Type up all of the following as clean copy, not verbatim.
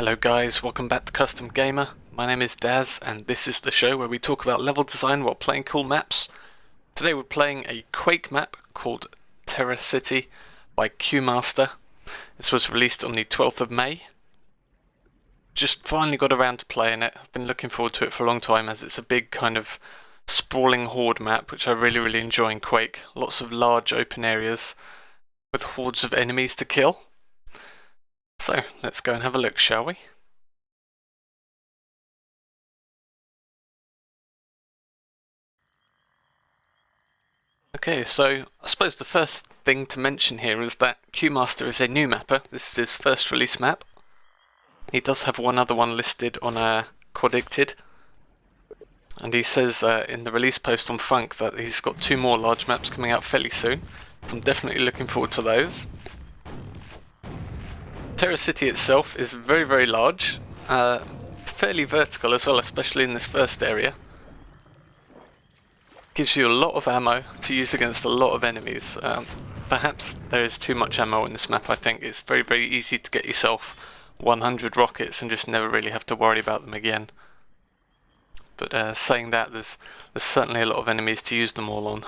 Hello guys, welcome back to Custom Gamer. My name is Daz and this is the show where we talk about level design while playing cool maps. Today we're playing a Quake map called Terracity by Qmaster. This was released on the 12th of May. Just finally got around to playing it. I've been looking forward to it for a long time as it's a big kind of sprawling horde map which I really enjoy in Quake. Lots of large open areas with hordes of enemies to kill. So, let's go and have a look, shall we? Okay, so I suppose the first thing to mention here is that Qmaster is a new mapper. This is his first release map. He does have one other one listed on Quadicted. And he says in the release post on Funk that he's got 2 more large maps coming out fairly soon. So I'm definitely looking forward to those. Terracity itself is very large, fairly vertical as well, especially in this first area. Gives you a lot of ammo to use against a lot of enemies. Perhaps there is too much ammo in this map. I think it's very easy to get yourself 100 rockets and just never really have to worry about them again. But saying that, there's certainly a lot of enemies to use them all on.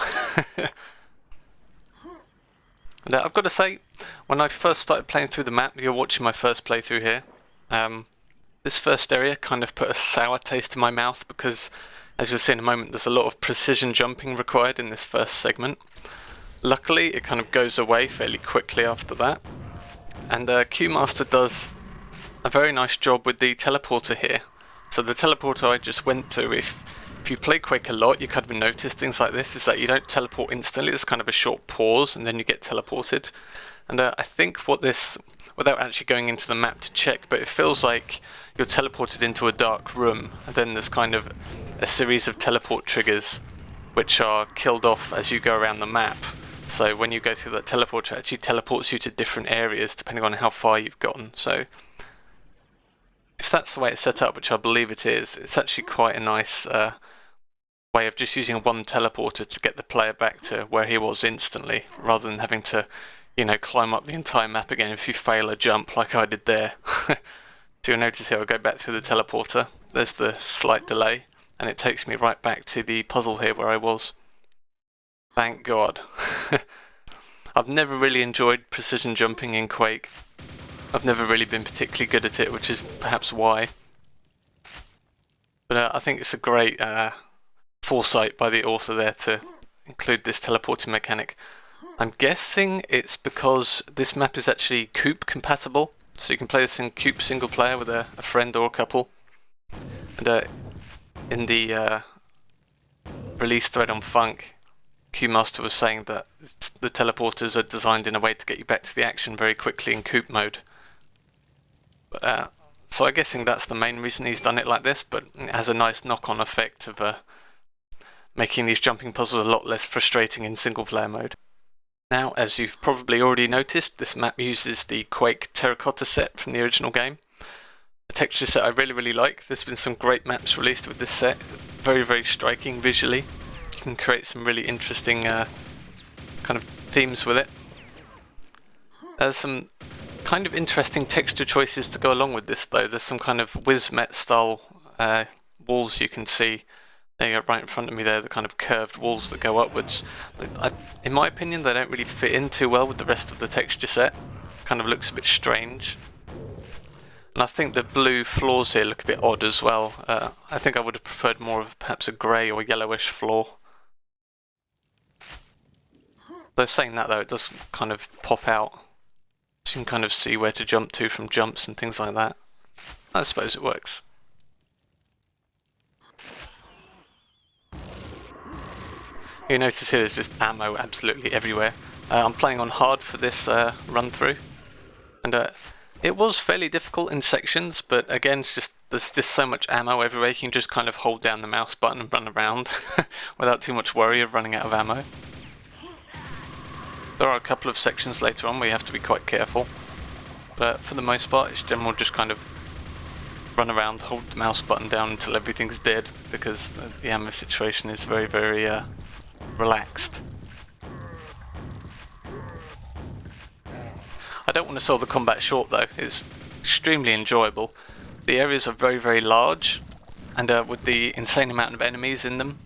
Now, I've got to say, when I first started playing through the map, you're watching my first playthrough here, this first area kind of put a sour taste in my mouth because, as you'll see in a moment, there's a lot of precision jumping required in this first segment. Luckily, it kind of goes away fairly quickly after that, and Qmaster does a very nice job with the teleporter here. So the teleporter I just went through, if you play Quake a lot, you kind of notice things like this, is that you don't teleport instantly, there's kind of a short pause and then you get teleported. And I think what this, without actually going into the map to check, but it feels like you're teleported into a dark room and then there's kind of a series of teleport triggers which are killed off as you go around the map. So when you go through that teleporter, it actually teleports you to different areas depending on how far you've gotten. So if that's the way it's set up, which I believe it is, it's actually quite a nice way of just using one teleporter to get the player back to where he was instantly, rather than having to, you know, climb up the entire map again if you fail a jump like I did there. So you'll notice here I'll go back through the teleporter, there's the slight delay, and it takes me right back to the puzzle here where I was. Thank God. I've never really enjoyed precision jumping in Quake. I've never really been particularly good at it, which is perhaps why. But I think it's a great foresight by the author there to include this teleporting mechanic. I'm guessing it's because this map is actually Coop compatible, so you can play this in Coop single player with a friend or a couple. And in the release thread on Funk, Qmaster was saying that the teleporters are designed in a way to get you back to the action very quickly in Coop mode. But, so I'm guessing that's the main reason he's done it like this, but it has a nice knock-on effect of making these jumping puzzles a lot less frustrating in single player mode. Now, as you've probably already noticed, this map uses the Quake terracotta set from the original game. A texture set I really like. There's been some great maps released with this set. Very striking visually. You can create some really interesting kind of themes with it. There's some kind of interesting texture choices to go along with this though. There's some kind of Wizmet style walls you can see. There you go, right in front of me there, the kind of curved walls that go upwards. In my opinion, they don't really fit in too well with the rest of the texture set. Kind of looks a bit strange. And I think the blue floors here look a bit odd as well. I think I would have preferred more of perhaps a grey or yellowish floor. Though saying that though, it does kind of pop out. So you can kind of see where to jump to from jumps and things like that. I suppose it works. You notice here there's just ammo absolutely everywhere. I'm playing on hard for this run through, and it was fairly difficult in sections, but again there's just so much ammo everywhere you can just kind of hold down the mouse button and run around without too much worry of running out of ammo. There are a couple of sections later on where you have to be quite careful, but for the most part it's general just kind of run around, hold the mouse button down until everything's dead, because the ammo situation is very relaxed. I don't want to sell the combat short though. It's extremely enjoyable. The areas are very, very large, and with the insane amount of enemies in them,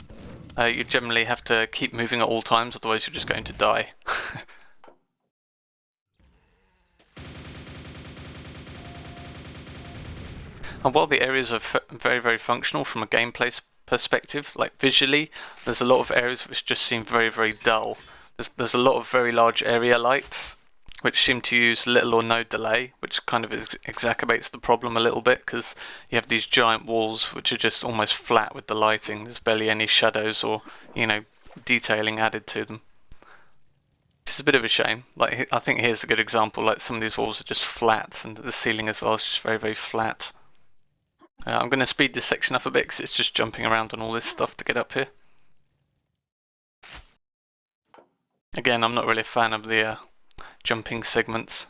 you generally have to keep moving at all times, otherwise you're just going to die. And while the areas are very, very functional from a gameplay perspective, like visually, there's a lot of areas which just seem very, very dull. There's a lot of very large area lights, which seem to use little or no delay, which kind of exacerbates the problem a little bit, because you have these giant walls which are just almost flat with the lighting. There's barely any shadows or, detailing added to them. It's a bit of a shame. Like, I think here's a good example. Like, some of these walls are just flat, and the ceiling as well is just very, very flat. I'm going to speed this section up a bit because it's just jumping around on all this stuff to get up here. Again, I'm not really a fan of the jumping segments.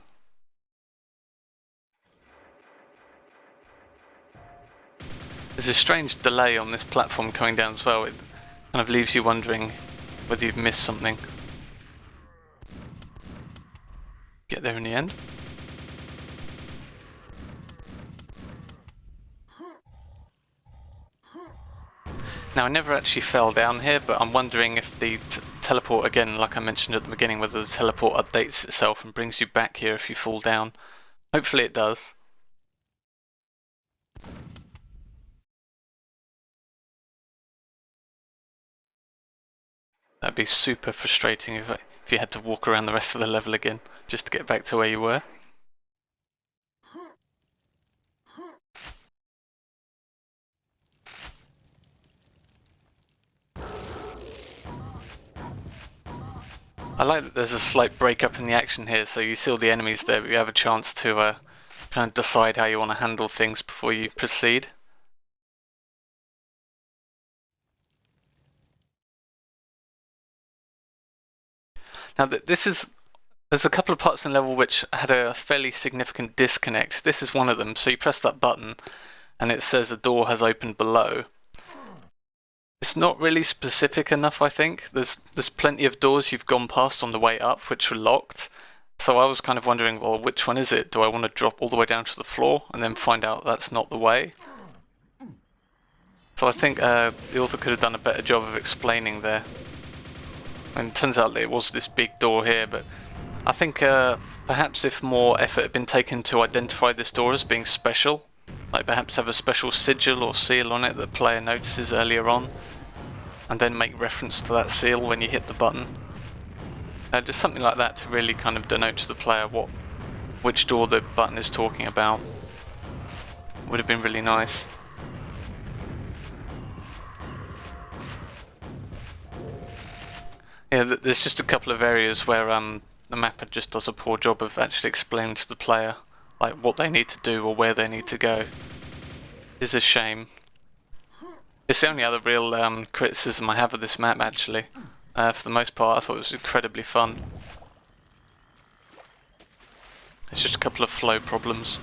There's a strange delay on this platform coming down as well. It kind of leaves you wondering whether you've missed something. Get there in the end. Now, I never actually fell down here, but I'm wondering if the teleport, again, like I mentioned at the beginning, whether the teleport updates itself and brings you back here if you fall down. Hopefully it does. That'd be super frustrating if you had to walk around the rest of the level again, just to get back to where you were. I like that there's a slight break up in the action here, so you see all the enemies there, but you have a chance to kind of decide how you want to handle things before you proceed. Now there's a couple of parts in the level which had a fairly significant disconnect. This is one of them, so you press that button and it says a door has opened below. It's not really specific enough, I think. There's plenty of doors you've gone past on the way up which were locked. So I was kind of wondering, well, which one is it? Do I want to drop all the way down to the floor and then find out that's not the way? So I think the author could have done a better job of explaining there. And it turns out that it was this big door here, but I think perhaps if more effort had been taken to identify this door as being special, like perhaps have a special sigil or seal on it that the player notices earlier on, and then make reference to that seal when you hit the button. Just something like that to really kind of denote to the player which door the button is talking about. Would have been really nice. Yeah, there's just a couple of areas where the mapper just does a poor job of actually explaining to the player like what they need to do or where they need to go. It's a shame. It's the only other real criticism I have of this map, actually. For the most part, I thought it was incredibly fun. It's just a couple of flow problems.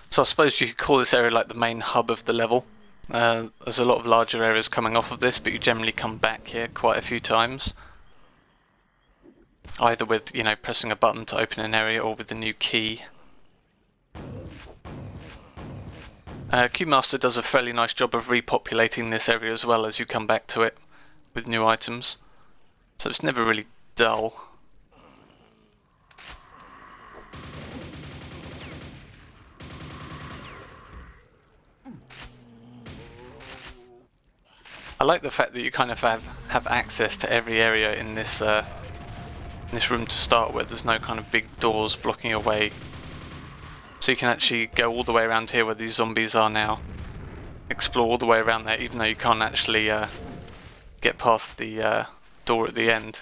So I suppose you could call this area like the main hub of the level. There's a lot of larger areas coming off of this, but you generally come back here quite a few times. Either with, pressing a button to open an area or with the new key. Cube Master does a fairly nice job of repopulating this area as well as you come back to it with new items. So it's never really dull. I like the fact that you kind of have access to every area in this room to start with. There's no kind of big doors blocking your way. So you can actually go all the way around here where these zombies are now. Explore all the way around there, even though you can't actually get past the door at the end.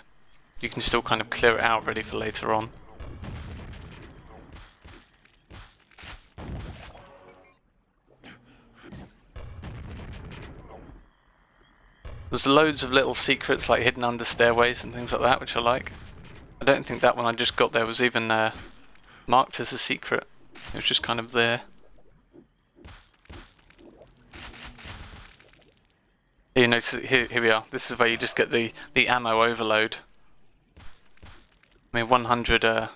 You can still kind of clear it out ready for later on. There's loads of little secrets like hidden under stairways and things like that, which I like. I don't think that one I just got there was even marked as a secret. It was just kind of there. notice here we are. This is where you just get the ammo overload. I mean, 100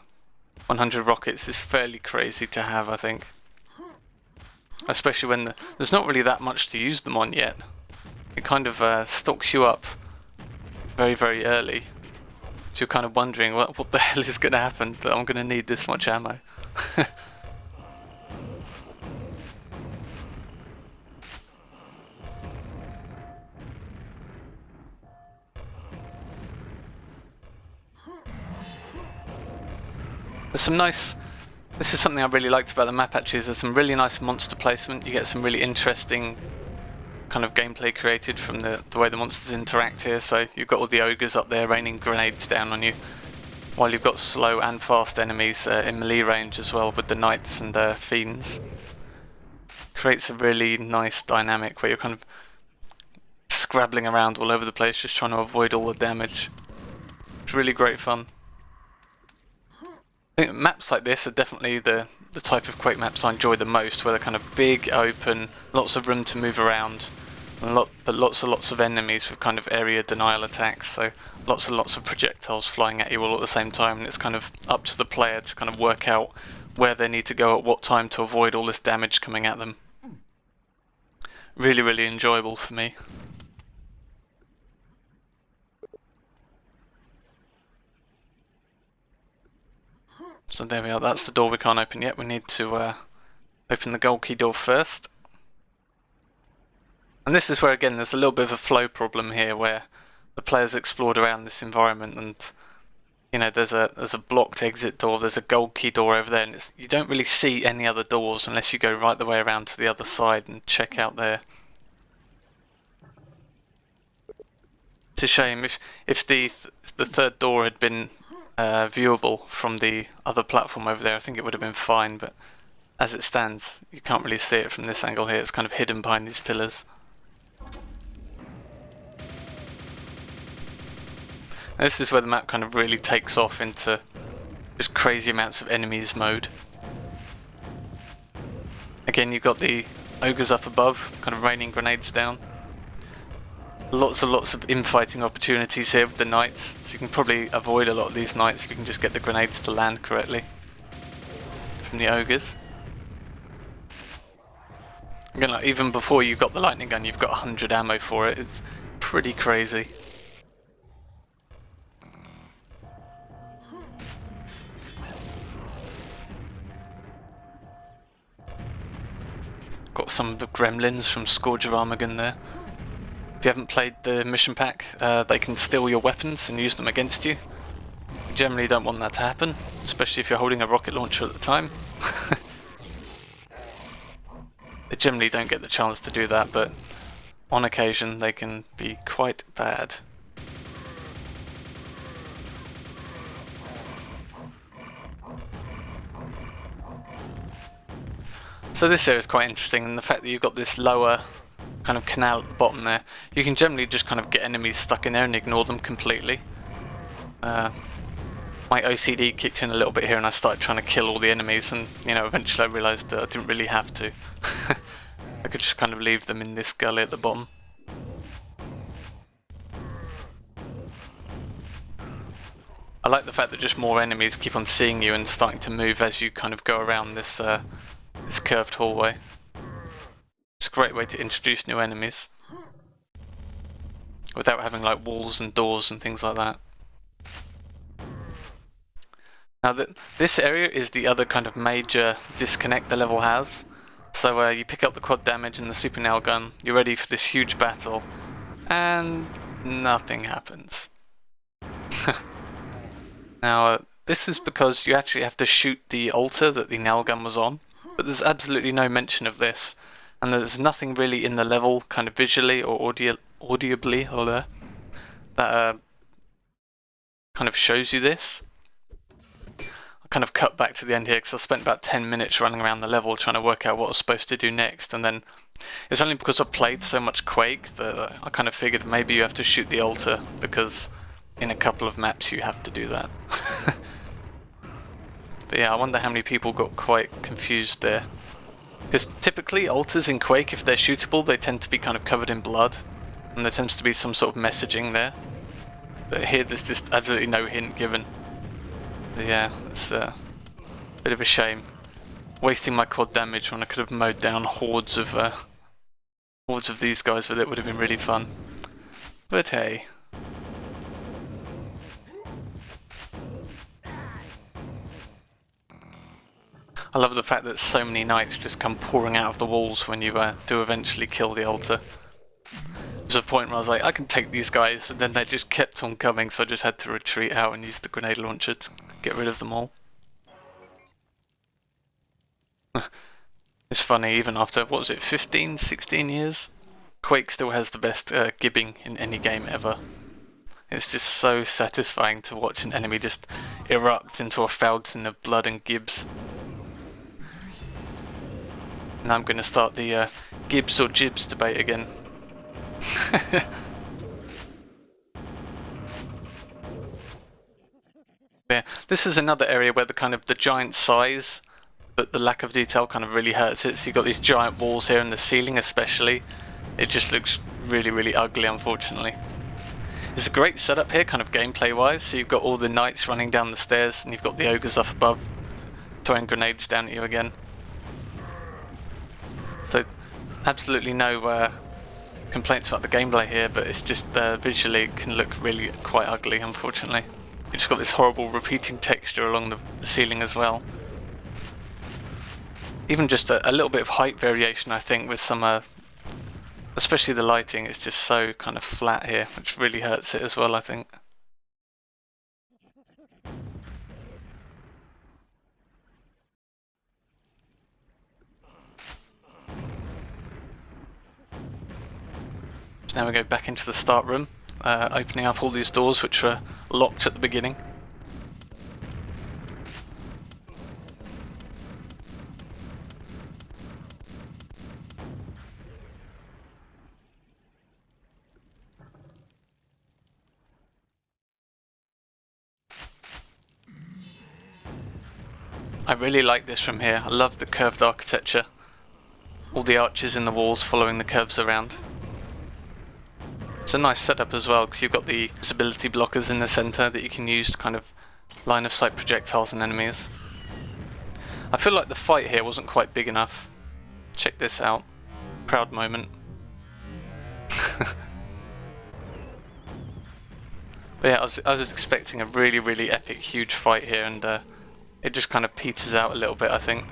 rockets is fairly crazy to have, I think. Especially when there's not really that much to use them on yet. It kind of stocks you up very, very early. So you're kind of wondering what the hell is going to happen, that I'm going to need this much ammo. There's some nice... This is something I really liked about the map actually, is there's some really nice monster placement. You get some really interesting kind of gameplay created from the way the monsters interact here. So you've got all the ogres up there raining grenades down on you, while you've got slow and fast enemies in melee range as well with the knights and fiends. Creates a really nice dynamic where you're kind of scrabbling around all over the place just trying to avoid all the damage. It's really great fun. I think maps like this are definitely the type of Quake maps I enjoy the most, where they're kind of big, open, lots of room to move around, and lots of enemies with kind of area denial attacks, so lots of projectiles flying at you all at the same time, and it's kind of up to the player to kind of work out where they need to go at what time to avoid all this damage coming at them. Really, really enjoyable for me. So there we are, that's the door we can't open yet. We need to open the gold key door first. And this is where again there's a little bit of a flow problem here, where the players explored around this environment, and you know there's a blocked exit door, there's a gold key door over there, and you don't really see any other doors unless you go right the way around to the other side and check out there. It's a shame. If the third door had been viewable from the other platform over there, I think it would have been fine, but as it stands you can't really see it from this angle here. It's kind of hidden behind these pillars. And this is where the map kind of really takes off into just crazy amounts of enemies mode. Again, you've got the ogres up above kind of raining grenades down. Lots of infighting opportunities here with the knights, so you can probably avoid a lot of these knights if you can just get the grenades to land correctly from the ogres. Again, like, even before you got the lightning gun, you've got 100 ammo for it. It's pretty crazy. Got some of the gremlins from Scourge of Armageddon there. If you haven't played the mission pack, they can steal your weapons and use them against you. You generally don't want that to happen, especially if you're holding a rocket launcher at the time. They generally don't get the chance to do that, but on occasion they can be quite bad. So this area is quite interesting, and the fact that you've got this lower kind of canal at the bottom there, you can generally just kind of get enemies stuck in there and ignore them completely. My OCD kicked in a little bit here and I started trying to kill all the enemies, and you know, eventually I realised that I didn't really have to. I could just kind of leave them in this gully at the bottom. I like the fact that just more enemies keep on seeing you and starting to move as you kind of go around this this curved hallway. It's a great way to introduce new enemies without having like walls and doors and things like that. Now this area is the other kind of major disconnect the level has. So you pick up the quad damage and the super nail gun, you're ready for this huge battle, and nothing happens. Now this is because you actually have to shoot the altar that the nail gun was on, but there's absolutely no mention of this. And there's nothing really in the level, kind of visually or audibly, that kind of shows you this. I kind of cut back to the end here because I spent about 10 minutes running around the level trying to work out what I was supposed to do next, and then it's only because I played so much Quake that I kind of figured maybe you have to shoot the altar, because in a couple of maps you have to do that. But yeah, I wonder how many people got quite confused there. Because typically altars in Quake, if they're shootable, they tend to be kind of covered in blood. and there tends to be some sort of messaging there. But here there's just absolutely no hint given. But yeah, it's a bit of a shame. Wasting my quad damage when I could have mowed down hordes of these guys with it would have been really fun. But hey. I love the fact that so many knights just come pouring out of the walls when you do eventually kill the altar. There's a point where I was like, I can take these guys, and then they just kept on coming, so I just had to retreat out and use the grenade launcher to get rid of them all. It's funny, even after, what was it, 15, 16 years? Quake still has the best gibbing in any game ever. It's just so satisfying to watch an enemy just erupt into a fountain of blood and gibs. Now I'm going to start the Gibbs or Jibs debate again. Yeah, this is another area where the giant size, but the lack of detail kind of really hurts it. So you've got these giant walls here, and the ceiling especially. It just looks really, really ugly, unfortunately. It's a great setup here, kind of gameplay-wise. So you've got all the knights running down the stairs, and you've got the ogres up above, throwing grenades down at you again. So, absolutely no complaints about the gameplay here, but it's just visually it can look really quite ugly, unfortunately. You just got this horrible repeating texture along the ceiling as well. Even just a little bit of height variation, I think, with some, especially the lighting, is just so kind of flat here, which really hurts it as well, I think. Now we go back into the start room, opening up all these doors which were locked at the beginning. I really like this from here. I love the curved architecture. All the arches in the walls following the curves around. It's a nice setup as well, because you've got the visibility blockers in the centre that you can use to kind of line of sight projectiles and enemies. I feel like the fight here wasn't quite big enough. Check this out. Proud moment. But yeah, I was expecting a really, really epic, huge fight here, and it just kind of peters out a little bit, I think.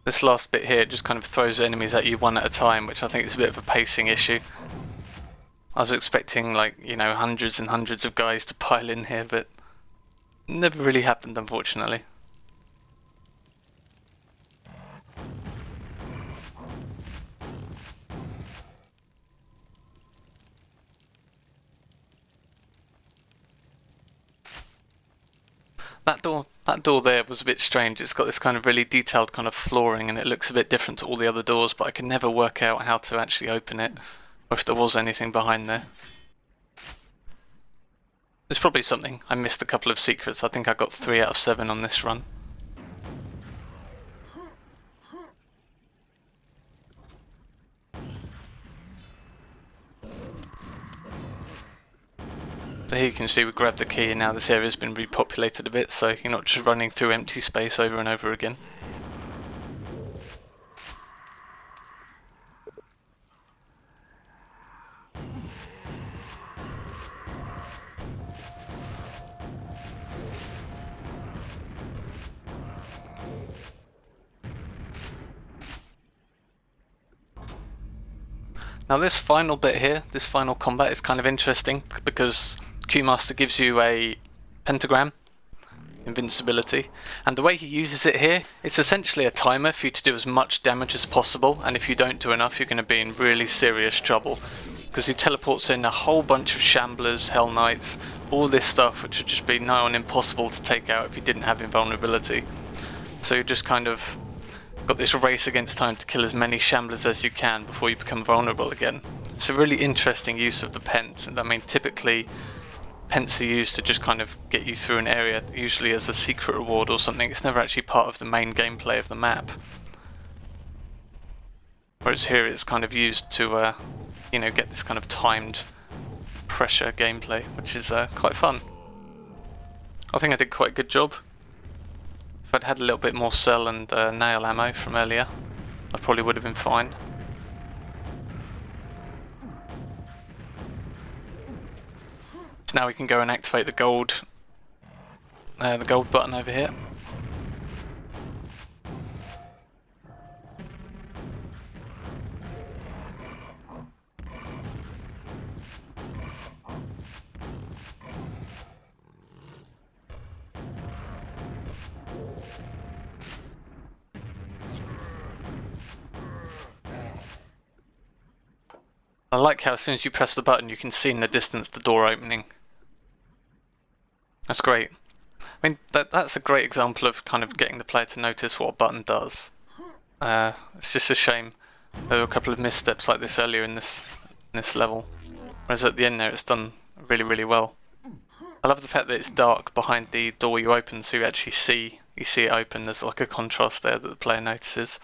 This last bit here just kind of throws enemies at you one at a time, which I think is a bit of a pacing issue. I was expecting, like, you know, hundreds and hundreds of guys to pile in here, but it never really happened, unfortunately. That door there was a bit strange. It's got this kind of really detailed kind of flooring, and it looks a bit different to all the other doors, but I could never work out how to actually open it, or if there was anything behind there. There's probably something. I missed a couple of secrets. I think I got 3 out of 7 on this run. So here you can see we grabbed the key, and now this area's been repopulated a bit, so you're not just running through empty space over and over again. Now this final bit here, this final combat is kind of interesting, because Q-Master gives you a pentagram, invincibility, and the way he uses it here, it's essentially a timer for you to do as much damage as possible, and if you don't do enough you're going to be in really serious trouble, because he teleports in a whole bunch of Shamblers, Hell Knights, all this stuff which would just be nigh on impossible to take out if you didn't have invulnerability. So you're just kind of got this race against time to kill as many Shamblers as you can before you become vulnerable again. It's a really interesting use of the pence, and I mean typically pence are used to just kind of get you through an area, usually as a secret reward or something. It's never actually part of the main gameplay of the map. Whereas here it's kind of used to, you know, get this kind of timed pressure gameplay, which is quite fun. I think I did quite a good job. If I'd had a little bit more cell and nail ammo from earlier, I probably would have been fine. So now we can go and activate the gold button over here. I like how as soon as you press the button you can see in the distance the door opening. That's great. I mean, that's a great example of kind of getting the player to notice what a button does. It's just a shame there were a couple of missteps like this earlier in this level. Whereas at the end there it's done really, really well. I love the fact that it's dark behind the door you open, so you actually see it open. There's like a contrast there that the player notices.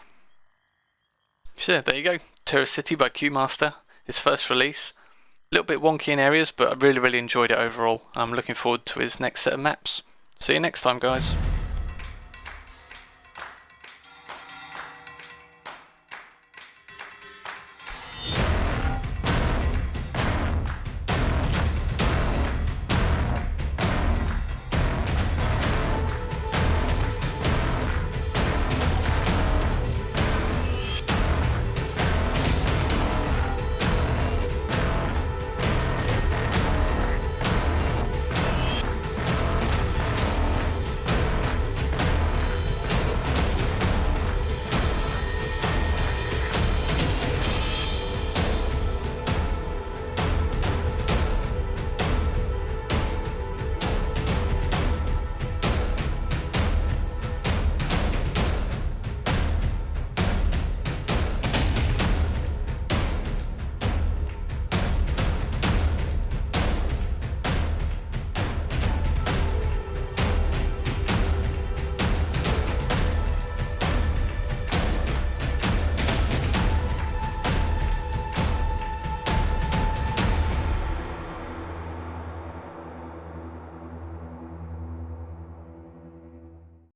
So yeah, there you go. Terracity by Q-Master. His first release. A little bit wonky in areas, but I really, really enjoyed it overall. I'm looking forward to his next set of maps. See you next time, guys.